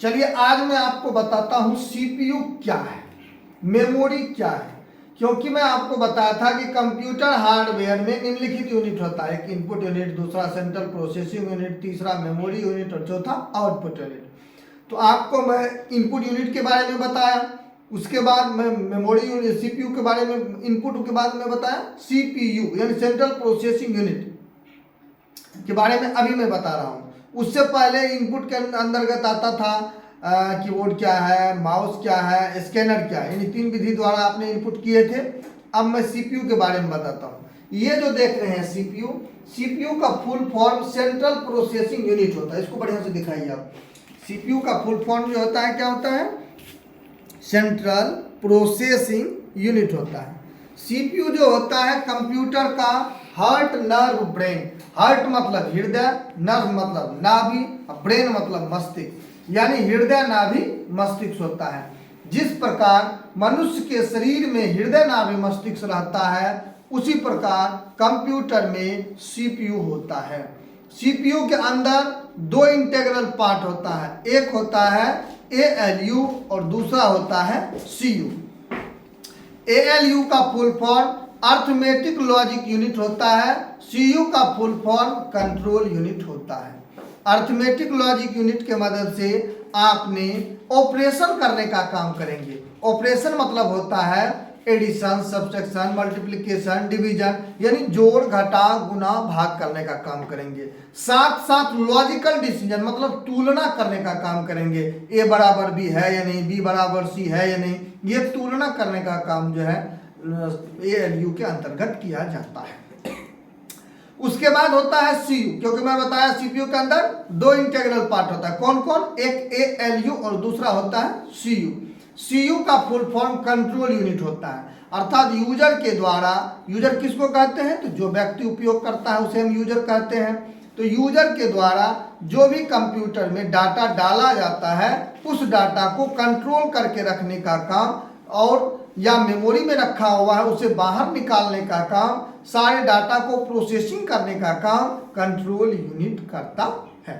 चलिए आज मैं आपको बताता हूं सीपीयू क्या है, मेमोरी क्या है। क्योंकि मैं आपको बताया था कि कंप्यूटर हार्डवेयर में निम्नलिखित यूनिट होता है, एक इनपुट यूनिट, दूसरा सेंट्रल प्रोसेसिंग यूनिट, तीसरा मेमोरी यूनिट और चौथा आउटपुट यूनिट। तो आपको मैं इनपुट यूनिट के बारे में बताया, उसके बाद मैं मेमोरी यूनिट सीपीयू के बारे में, इनपुट के बाद में बताया सीपीयू यानी सेंट्रल प्रोसेसिंग यूनिट के बारे में अभी मैं बता रहा हूँ। उससे पहले इनपुट के अंतर्गत आता था कीबोर्ड क्या है, माउस क्या है, स्कैनर क्या है, यानी 3 विधि द्वारा आपने इनपुट किए थे। अब मैं सीपीयू के बारे में बताता हूँ। ये जो देख रहे हैं सीपीयू, सीपीयू का full form central processing unit होता है। इसको बढ़िया से दिखाइए आप। सीपीयू का फुल फॉर्म जो होता है क्या होता है? सेंट्रल प्रोसेसिंग यूनिट होता है। सीपीयू जो होता है कंप्यूटर का हार्ट, नर्व, ब्रेन। हार्ट मतलब हृदय, नर्व मतलब नाभि, ब्रेन मतलब मस्तिष्क, यानी हृदय, नाभि, मस्तिष्क होता है। जिस प्रकार मनुष्य के शरीर में हृदय, नाभि, मस्तिष्क रहता है, उसी प्रकार कंप्यूटर में सीपीयू होता है। सीपीयू के अंदर 2 इंटीग्रल पार्ट होता है, एक होता है एएलयू और दूसरा होता है सीयू। एएलयू का full form arithmetic logic unit होता है, सीयू का फुल फॉर्म कंट्रोल यूनिट होता है। अर्थमेटिक लॉजिक यूनिट के मदद से आपने ऑपरेशन करने का काम करेंगे। ऑपरेशन मतलब होता है एडिशन, सब्ट्रैक्शन, मल्टीप्लिकेशन, डिवीजन, यानी जोड़, घटा, गुना, भाग करने का काम करेंगे। साथ साथ लॉजिकल डिसीजन मतलब तुलना करने का काम करेंगे। ए बराबर बी है या नहीं, बी बराबर सी है या नहीं, ये तुलना करने का काम जो है एएलयू के अंतर्गत किया जाता है। उसके बाद होता है सीयू, क्योंकि मैं बताया सीपीयू के अंदर 2 इंटीग्रल पार्ट होता है। कौन कौन? एक एएलयू और दूसरा होता है सीयू। सीयू का फुल फॉर्म कंट्रोल यूनिट होता है, अर्थात यूजर के द्वारा, यूजर किसको कहते हैं? तो जो व्यक्ति उपयोग करता है उसे हम यूजर कहते हैं। तो यूजर के द्वारा जो भी कंप्यूटर में डाटा डाला जाता है, उस डाटा को कंट्रोल करके रखने का काम, और या मेमोरी में रखा हुआ है उसे बाहर निकालने का काम, सारे डाटा को प्रोसेसिंग करने का काम कंट्रोल यूनिट करता है।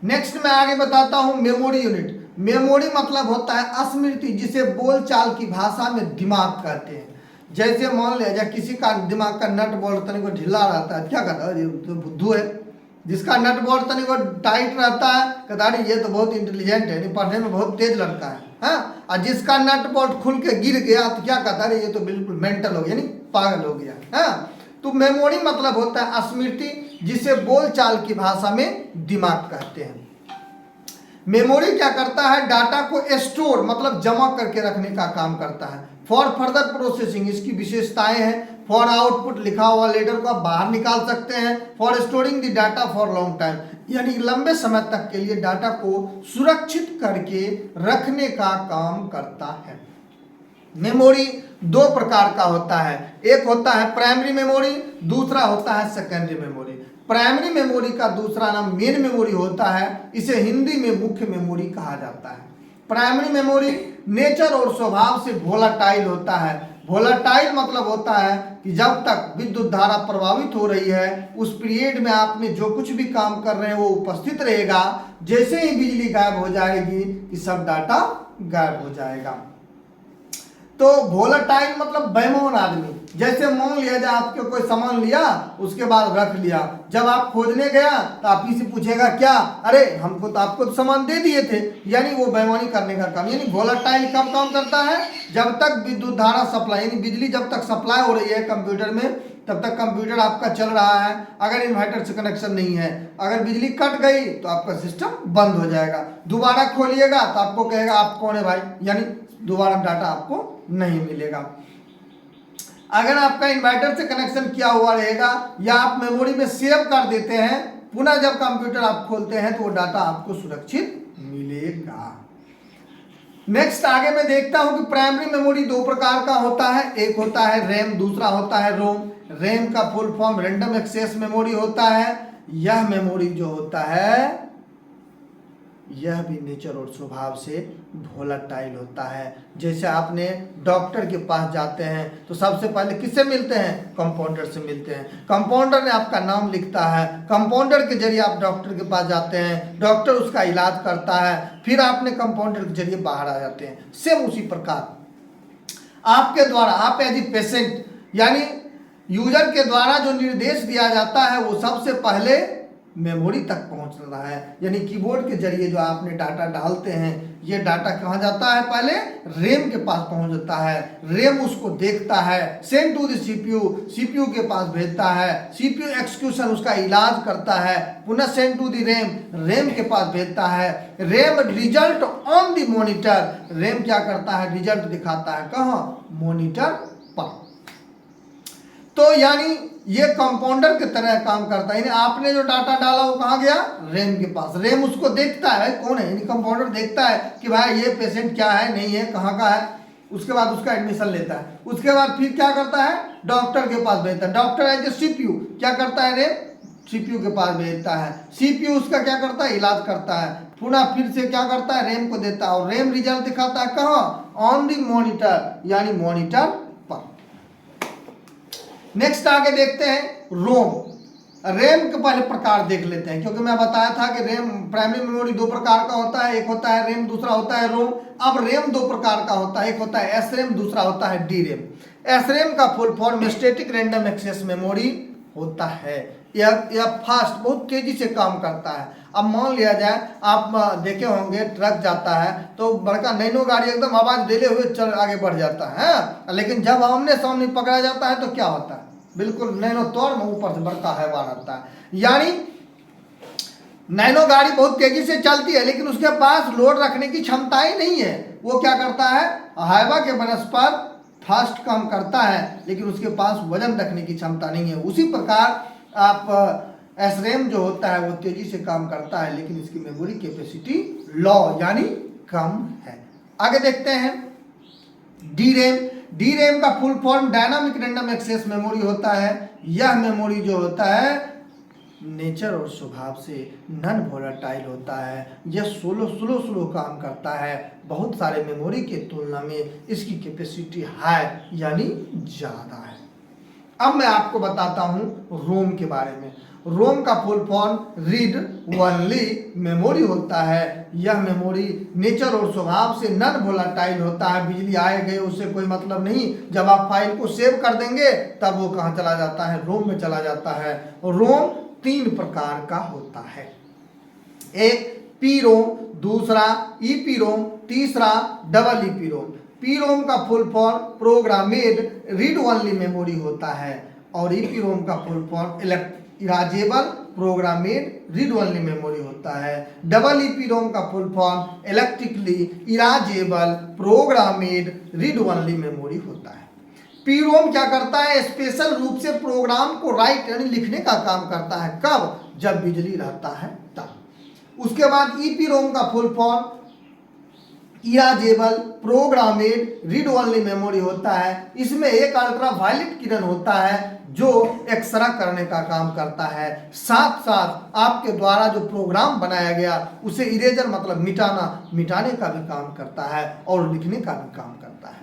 नेक्स्ट मैं आगे बताता हूं मेमोरी यूनिट। मेमोरी मतलब होता है स्मृति, जिसे बोलचाल की भाषा में दिमाग कहते हैं। जैसे मान लिया किसी का दिमाग का नट बोल्ट तनिक को ढीला रहता है, क्या कहता है? तो बुद्धू है। जिसका नट बोल्ट तनिक को टाइट रहता है, कहता है ये तो बहुत इंटेलिजेंट है, नहीं पढ़ने में बहुत तेज लड़का है। हाँ, और जिसका नट बोल्ट खुल के गिर गया तो क्या कहता है? ये तो बिल्कुल मेंटल हो गया, यानी पागल हो गया। हाँ, तो मेमोरी मतलब होता है स्मृति, जिसे बोलचाल की भाषा में दिमाग कहते हैं। मेमोरी क्या करता है? डाटा को स्टोर मतलब जमा करके रखने का काम करता है। फॉर फर्दर प्रोसेसिंग इसकी विशेषताएं हैं। फॉर आउटपुट लिखा हुआ लेटर को आप बाहर निकाल सकते हैं। For storing the data for long time, यानी लंबे समय तक के लिए डाटा को सुरक्षित करके रखने का काम करता है। मेमोरी 2 प्रकार का होता है, एक होता है प्राइमरी मेमोरी, दूसरा होता है सेकेंडरी मेमोरी। प्राइमरी मेमोरी का दूसरा नाम मेन मेमोरी होता है, इसे हिंदी में मुख्य मेमोरी कहा जाता है। प्राइमरी मेमोरी नेचर और स्वभाव से वोलाटाइल होता है। वोलाटाइल मतलब होता है कि जब तक विद्युत धारा प्रभावित हो रही है, उस पीरियड में आपने जो कुछ भी काम कर रहे हैं वो उपस्थित रहेगा। जैसे ही बिजली गायब हो जाएगी, ये सब डाटा गायब हो जाएगा। तो वोलाटाइल मतलब बेईमान आदमी। जैसे मान लिया जाए आपके कोई सामान लिया, उसके बाद रख लिया, जब आप खोजने गया तो आप ही से पूछेगा क्या? अरे हमको तो आपको तो सामान दे दिए थे, यानी वो बेईमानी करने का काम। यानी वोलाटाइल कब काम करता है? जब तक विद्युत धारा सप्लाई, यानी बिजली जब तक सप्लाई हो रही है कंप्यूटर में, तब तक कंप्यूटर आपका चल रहा है। अगर इन्वर्टर से कनेक्शन नहीं है, अगर बिजली कट गई तो आपका सिस्टम बंद हो जाएगा। दोबारा खोलिएगा तो आपको कहेगा आप कौन है भाई, यानी दोबारा डाटा आपको नहीं मिलेगा। अगर आपका इन्वर्टर से कनेक्शन किया हुआ रहेगा या आप मेमोरी में सेव कर देते हैं, पुनः जब कंप्यूटर आप खोलते हैं तो वो डाटा आपको सुरक्षित मिलेगा। नेक्स्ट आगे मैं देखता हूं कि प्राइमरी मेमोरी 2 प्रकार का होता है, एक होता है रैम, दूसरा होता है रोम। रैम का full form random access memory होता है। यह मेमोरी जो होता है यह भी नेचर और स्वभाव से वोलेटाइल होता है। जैसे आपने डॉक्टर के पास जाते हैं तो सबसे पहले किससे मिलते हैं? कंपाउंडर से मिलते हैं। कंपाउंडर ने आपका नाम लिखता है, कंपाउंडर के जरिए आप डॉक्टर के पास जाते हैं, डॉक्टर उसका इलाज करता है, फिर आपने कंपाउंडर के जरिए बाहर आ जाते हैं। सेम उसी प्रकार आपके द्वारा, आप एज ए पेशेंट यानी यूजर के द्वारा जो निर्देश दिया जाता है वो सबसे पहले मेमोरी तक पहुंच रहा है। यानी कीबोर्ड के जरिए जो आपने डाटा डालते हैं, ये डाटा कहाँ जाता है? पहले रैम के पास पहुंच जाता है, रैम उसको देखता है, send to the CPU, CPU के पास भेजता है, सीपीयू एक्सक्यूशन उसका इलाज करता है, पुनः send to the RAM, RAM के पास भेजता है, RAM result on the monitor, RAM क्या करता है? रिजल्ट दिखाता है कहाँ? मॉनिटर पर। तो यानी ये कंपाउंडर की तरह काम करता है। यानी आपने जो डाटा डाला वो कहाँ गया? रैम के पास, रैम उसको देखता है कौन है, यानी कंपाउंडर देखता है कि भाई ये पेशेंट क्या है, नहीं है, कहाँ का है, उसके बाद उसका एडमिशन लेता है। उसके बाद फिर क्या करता है? डॉक्टर के पास भेजता है, डॉक्टर एज ए सीपीयू क्या करता है? रैम सीपीयू के पास भेजता है, सीपीयू उसका क्या करता है? इलाज करता है, पुनः फिर से क्या करता है? रैम को देता है और रैम रिजल्ट दिखाता है कहाँ? ऑन दी मॉनिटर, यानी मॉनिटर पर। नेक्स्ट आगे देखते हैं रोम। रैम के पहले प्रकार देख लेते हैं, क्योंकि मैं बताया था कि रैम प्राइमरी मेमोरी दो प्रकार का होता है, एक होता है रैम, दूसरा होता है रोम। अब रैम दो प्रकार का होता है, एक होता है एस रैम, दूसरा होता है डी रैम। एस रैम का full form static random access memory होता है। यह फास्ट, बहुत तेजी से काम करता है। अब मान लिया जाए आप देखे होंगे ट्रक जाता है तो बड़का नैनो गाड़ी एकदम आवाज देले हुए चल आगे बढ़ जाता है, लेकिन जब आमने सामने पकड़ा जाता है तो क्या होता है? बिल्कुल नैनो तौर में ऊपर से बड़का हैवान आता है। यानी नैनो गाड़ी बहुत तेजी से चलती है, लेकिन उसके पास लोड रखने की क्षमता ही नहीं है। वो क्या करता है? हाईवा के बनस पर फास्ट काम करता है, लेकिन उसके पास वजन रखने की क्षमता नहीं है। उसी प्रकार आप एसरैम जो होता है वो तेजी से काम करता है, लेकिन इसकी मेमोरी कैपेसिटी लो यानी कम है। आगे देखते हैं डी रैम। डी रैम का full form dynamic random access memory होता है। यह मेमोरी जो होता है नेचर और स्वभाव से नॉन वोलेटाइल होता है। यह स्लो काम करता है। बहुत सारे मेमोरी के तुलना में इसकी कैपेसिटी हाई यानी ज़्यादा है। अब मैं आपको बताता हूँ रोम के बारे में। रोम का full form read only memory होता है। यह मेमोरी नेचर और स्वभाव से नॉन वोलेटाइल होता है। बिजली आए गए उससे कोई मतलब नहीं। जब आप फाइल को सेव कर देंगे तब वो कहाँ चला जाता है? रोम में चला जाता है। रोम 3 प्रकार का होता है, एक पी रोम, दूसरा ईपी रोम, तीसरा double EPROM. PROM का full form programmed read only memory होता है और ईपी रोम का full form erasable programmed read only memory होता है। डबल ईपी रोम का full form electrically erasable programmed read only memory होता है। पी रोम क्या करता है? स्पेशल रूप से प्रोग्राम को राइट यानी लिखने का काम करता है। कब? जब बिजली रहता है तब। उसके बाद ईपी रोम का full form erasable programmed read only memory होता है। इसमें एक अल्ट्रा वायलेट किरण होता है जो एक्सरा करने का काम करता है, साथ साथ आपके द्वारा जो प्रोग्राम बनाया गया उसे इरेजर मतलब मिटाने का भी काम करता है और लिखने का भी काम करता है।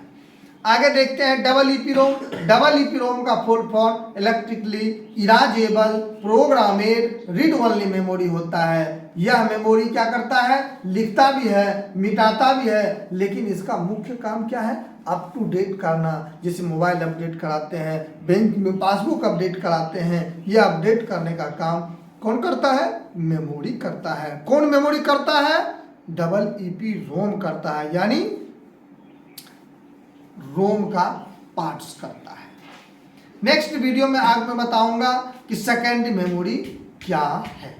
आगे देखते हैं double EPROM. Double EPROM का full form electrically erasable programmed read only memory होता है। यह मेमोरी क्या करता है? लिखता भी है, मिटाता भी है, लेकिन इसका मुख्य काम क्या है? अप टू डेट करना। जैसे मोबाइल अपडेट कराते हैं, बैंक में पासबुक अपडेट कराते हैं, यह अपडेट करने का काम कौन करता है? मेमोरी करता है। कौन मेमोरी करता है? डबल ईपी रोम करता है, यानी रोम का पार्ट्स करता है। नेक्स्ट वीडियो में आज मैं बताऊंगा कि सेकेंडरी मेमोरी क्या है।